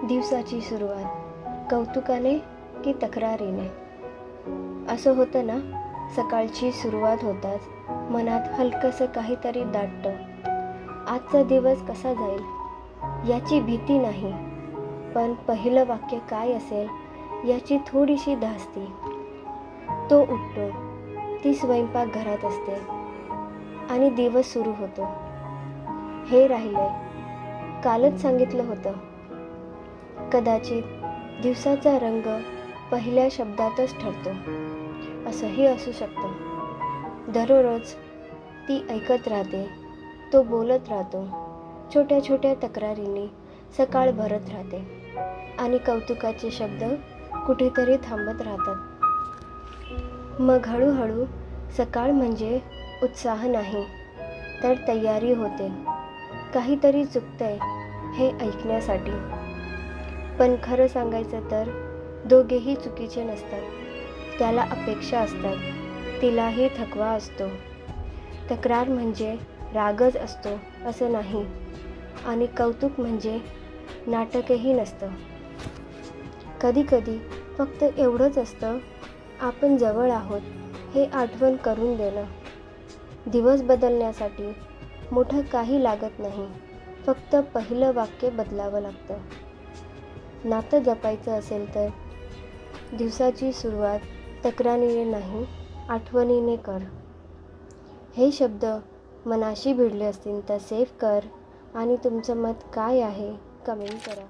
दिवसाची सुरुवात कौतुकाने की तक्रारीने? असं होतं ना, सकाळची सुरुवात होताच मनात हलकंसं काहीतरी दाटतं. आजचा दिवस कसा जाईल याची भीती नाही, पण पहिलं वाक्य काय असेल याची थोडीशी धास्ती. तो उठतो, ती स्वयंपाकघरात असते आणि दिवस सुरू होतो. हे राहिलंय, कालच सांगितलं होतं. कदाचित दिवसाचा रंग पहिल्या शब्दातच ठरतो, असंही असू शकतं. दररोज ती ऐकत राहते, तो बोलत राहतो. छोट्या छोट्या तक्रारींनी सकाळ भरत राहते आणि कौतुकाचे शब्द कुठेतरी थांबत राहतात. मग हळूहळू सकाळ म्हणजे उत्साह नाही, तर तयारी होते. काहीतरी चुकतंय हे ऐकण्यासाठी. पण खरं सांगायचं तर दोघेही चुकीचे नसतात. त्याला अपेक्षा असतात, तिलाही थकवा असतो. तक्रार म्हणजे रागच असतो असं नाही, आणि कौतुक म्हणजे नाटकही नसतं. कधीकधी फक्त एवढंच असतं, आपण जवळ आहोत हे आठवण करून देणं. दिवस बदलण्यासाठी मोठं काही लागत नाही, फक्त पहिलं वाक्य बदलावं लागतं. नातं जपायचं असेल तर दिवसाची सुरुवात तक्रारीने नाही, आठवणीने कर. हे शब्द मनाशी भिडले असतील तर सेव्ह कर आणि तुमचं मत काय आहे कमेंट करा.